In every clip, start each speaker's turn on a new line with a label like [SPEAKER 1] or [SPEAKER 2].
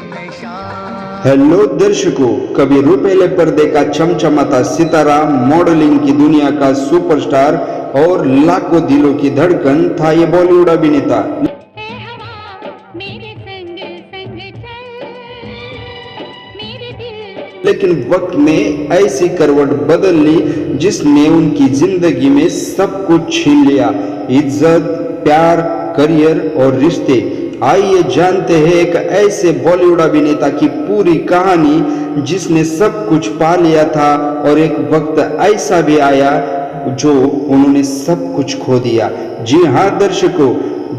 [SPEAKER 1] Hello दर्शकों, कभी रुपेले पर्दे का चमचमाता सितारा, मॉडलिंग की दुनिया का सुपरस्टार और लाखों दिलों की धड़कन था ये बॉलीवुड अभिनेता। लेकिन वक्त ने ऐसी करवट बदल ली जिसने उनकी जिंदगी में सब कुछ छीन लिया, इज्जत, प्यार, करियर और रिश्ते। आइए जानते हैं एक ऐसे बॉलीवुड अभिनेता की पूरी कहानी जिसने सब कुछ पा लिया था और एक वक्त ऐसा भी आया जो उन्होंने सब कुछ खो दिया। जी हाँ दर्शकों,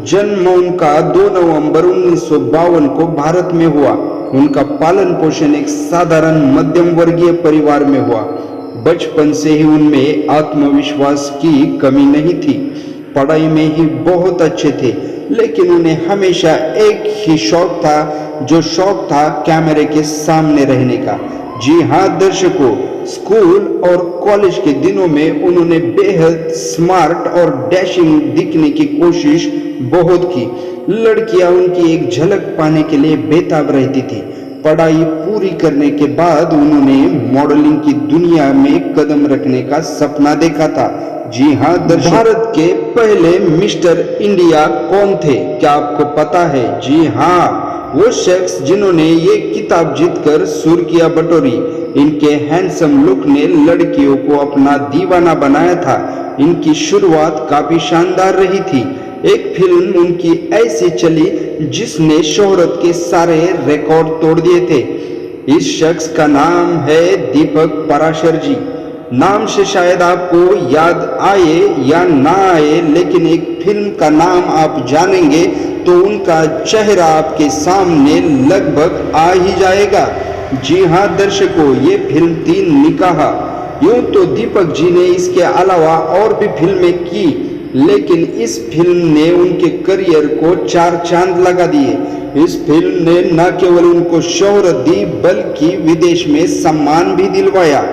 [SPEAKER 1] जन्म उनका 2 नवंबर 1952 को भारत में हुआ। उनका पालन पोषण एक साधारण मध्यम वर्गीय परिवार में हुआ। बचपन से ही उनमें आत्मविश्वास की कमी नहीं थी, पढ़ाई में ही बहुत अच्छे थे, लेकिन उन्हें हमेशा एक ही शौक था, जो शौक था कैमरे के सामने रहने का। जी हाँ दर्शकों, स्कूल और कॉलेज के दिनों में उन्होंने बेहद स्मार्ट और डैशिंग दिखने की कोशिश बहुत की। लड़कियां उनकी एक झलक पाने के लिए बेताब रहती थी। पढ़ाई पूरी करने के बाद उन्होंने मॉडलिंग की दुनिया में कदम रखने का सपना देखा था। जी हाँ दर्शकों, भारत के पहले मिस्टर इंडिया कौन थे, क्या आपको पता है? जी हाँ, वो शख्स जिन्होंने ये किताब जीतकर सुर्खियां बटोरी। इनके हैंडसम लुक ने लड़कियों को अपना दीवाना बनाया था। इनकी शुरुआत काफी शानदार रही थी। एक फिल्म उनकी ऐसी चली जिसने शोहरत के सारे रिकॉर्ड तोड़ दिए थे। इस शख्स का नाम है दीपक पाराशर जी। नाम से शायद आपको याद आए या ना आए, लेकिन एक फिल्म का नाम आप जानेंगे तो उनका चेहरा आपके सामने लगभग आ ही जाएगा। जी हाँ दर्शकों, ये फिल्म थी निकाह। यूं तो दीपक जी ने इसके अलावा और भी फिल्में की, लेकिन इस फिल्म ने उनके करियर को 4 चांद लगा दिए। इस फिल्म ने न केवल उनको शोहरत दी बल्कि विदेश में सम्मान भी दिलवाया।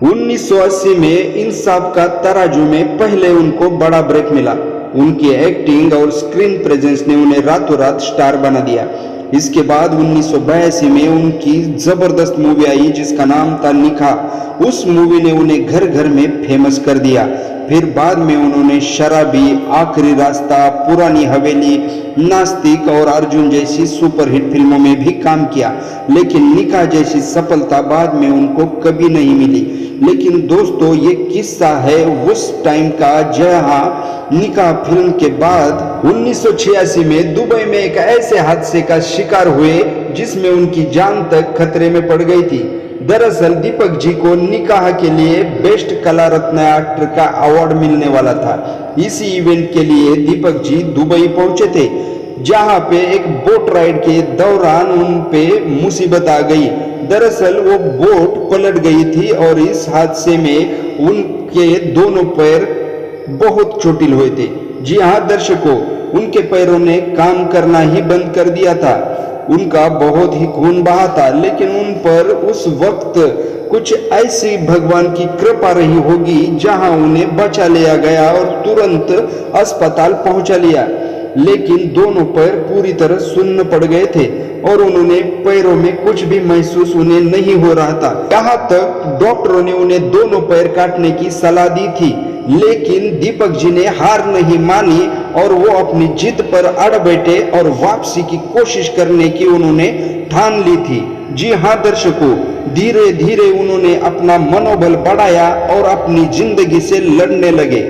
[SPEAKER 1] 1980 में इंसाफ का तराजू में पहले उनको बड़ा ब्रेक मिला। उनकी एक्टिंग और स्क्रीन प्रेजेंस ने उन्हें रातों रात स्टार बना दिया। इसके बाद 1982 में उनकी जबरदस्त मूवी आई जिसका नाम था निकाह। उस मूवी ने उन्हें घर घर में फेमस कर दिया। फिर बाद में उन्होंने शराबी, आखिरी रास्ता, पुरानी हवेली, नास्तिक और अर्जुन जैसी सुपरहिट फिल्मों में भी काम किया, लेकिन निकाह जैसी सफलता बाद में उनको कभी नहीं मिली। लेकिन दोस्तों, ये किस्सा है उस टाइम का जहां निकाह फिल्म के बाद 1986 में दुबई में एक ऐसे हादसे का शिकार हुए जिसमें उनकी जान तक खतरे में पड़ गई थी। दरअसल दीपक जी को निकाह के लिए बेस्ट कला रत्न एक्टर का अवार्ड मिलने वाला था। इसी इवेंट के लिए दीपक जी दुबई पहुंचे थे, जहां पे एक बोट राइड के दौरान उन पे मुसीबत आ गई। दरअसल वो बोट पलट गई थी और इस हादसे में उनके दोनों पैर बहुत चोटिल हुए थे। जी हाँ दर्शकों, उनके पैरों ने काम करना ही बंद कर दिया था। उनका बहुत ही खून बहा था, लेकिन उन पर उस वक्त कुछ ऐसी भगवान की कृपा रही होगी जहां उन्हें बचा लिया गया और तुरंत अस्पताल पहुंचा लिया। लेकिन दोनों पैर पूरी तरह सुन्न पड़ गए थे और उन्होंने पैरों में कुछ भी महसूस उन्हें नहीं हो रहा था। यहाँ तक डॉक्टरों ने उन्हें दोनों पैर काटने की सलाह दी थी, लेकिन दीपक जी ने हार नहीं मानी और वो अपनी जिद पर अड़ बैठे और वापसी की कोशिश करने की उन्होंने ठान ली थी। जी हाँ दर्शकों, धीरे धीरे उन्होंने अपना मनोबल बढ़ाया और अपनी जिंदगी से लड़ने लगे।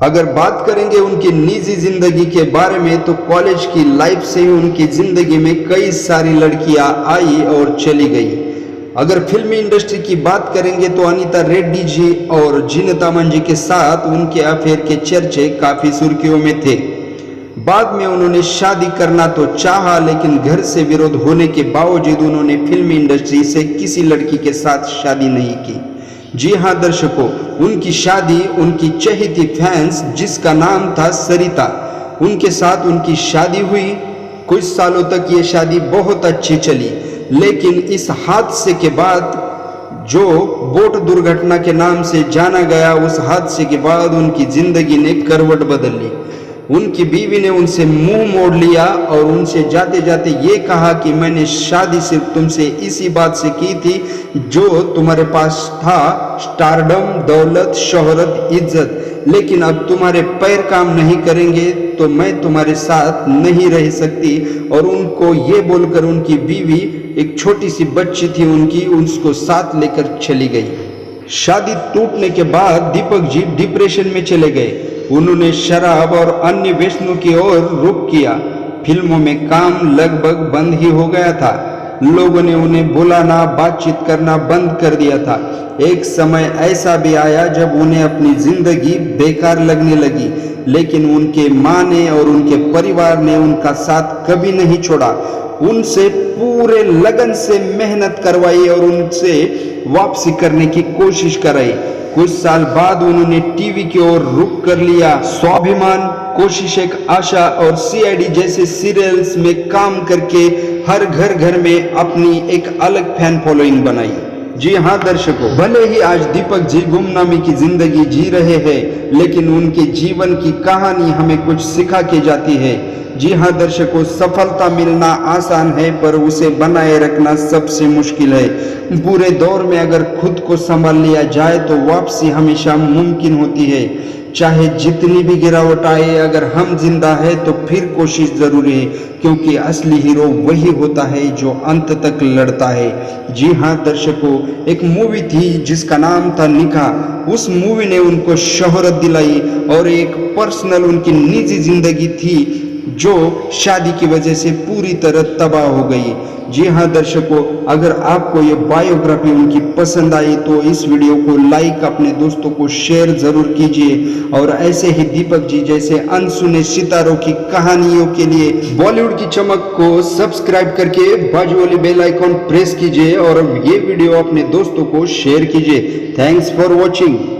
[SPEAKER 1] अगर बात करेंगे उनकी निजी जिंदगी के बारे में तो कॉलेज की लाइफ से ही उनकी जिंदगी में कई सारी लड़कियां आई और चली गई। अगर फिल्मी इंडस्ट्री की बात करेंगे तो अनीता रेड्डी जी और जीनत अमन जी के साथ उनके अफेयर के चर्चे काफी सुर्खियों में थे। बाद में उन्होंने शादी करना तो चाहा, लेकिन घर से विरोध होने के बावजूद उन्होंने फिल्मी इंडस्ट्री से किसी लड़की के साथ शादी नहीं की। जी हाँ दर्शकों, उनकी शादी उनकी चहेती फैंस जिसका नाम था सरिता, उनके साथ उनकी शादी हुई। कुछ सालों तक ये शादी बहुत अच्छी चली, लेकिन इस हादसे के बाद जो बोट दुर्घटना के नाम से जाना गया, उस हादसे के बाद उनकी जिंदगी ने करवट बदल ली। उनकी बीवी ने उनसे मुंह मोड़ लिया और उनसे जाते जाते ये कहा कि मैंने शादी सिर्फ तुमसे इसी बात से की थी जो तुम्हारे पास था, स्टारडम, दौलत, शोहरत, इज्जत। लेकिन अब तुम्हारे पैर काम नहीं करेंगे तो मैं तुम्हारे साथ नहीं रह सकती। और उनको ये बोलकर उनकी बीवी, एक छोटी सी बच्ची थी उनकी, उसको साथ लेकर चली गई। शादी टूटने के बाद दीपक जी डिप्रेशन में चले गए। उन्होंने शराब और अन्य व्यसनों की ओर रुख किया। फिल्मों में काम लगभग बंद ही हो गया था। लोगों ने उन्हें बुलाना, बातचीत करना बंद कर दिया था। एक समय ऐसा भी आया जब उन्हें अपनी जिंदगी बेकार लगने लगी, लेकिन उनके माँ ने और उनके परिवार ने उनका साथ कभी नहीं छोड़ा। उनसे पूरे लगन से मेहनत करवाई और उनसे वापसी करने की कोशिश कराई। कुछ साल बाद उन्होंने टीवी की ओर रुख कर लिया। स्वाभिमान, कोशिश एक आशा और सीआईडी जैसे सीरियल्स में काम करके हर घर घर में अपनी एक अलग फैन फॉलोइंग बनाई। जी हाँ दर्शकों, भले ही आज दीपक जी गुमनामी की जिंदगी जी रहे हैं, लेकिन उनके जीवन की कहानी हमें कुछ सिखा के जाती है। जी हाँ दर्शकों, सफलता मिलना आसान है पर उसे बनाए रखना सबसे मुश्किल है। बुरे दौर में अगर खुद को संभाल लिया जाए तो वापसी हमेशा मुमकिन होती है। चाहे जितनी भी गिरावट आए, अगर हम जिंदा है तो फिर कोशिश जरूरी है, क्योंकि असली हीरो वही होता है जो अंत तक लड़ता है। जी हाँ दर्शकों, एक मूवी थी जिसका नाम था निकाह। उस मूवी ने उनको शोहरत दिलाई और एक पर्सनल उनकी निजी जिंदगी थी जो शादी की वजह से पूरी तरह तबाह हो गई। जी हाँ दर्शकों, अगर आपको ये बायोग्राफी उनकी पसंद आई तो इस वीडियो को लाइक, अपने दोस्तों को शेयर जरूर कीजिए। और ऐसे ही दीपक जी जैसे अनसुने सितारों की कहानियों के लिए बॉलीवुड की चमक को सब्सक्राइब करके बाजू वाली बेल आइकॉन प्रेस कीजिए और ये वीडियो अपने दोस्तों को शेयर कीजिए। Thanks for watching.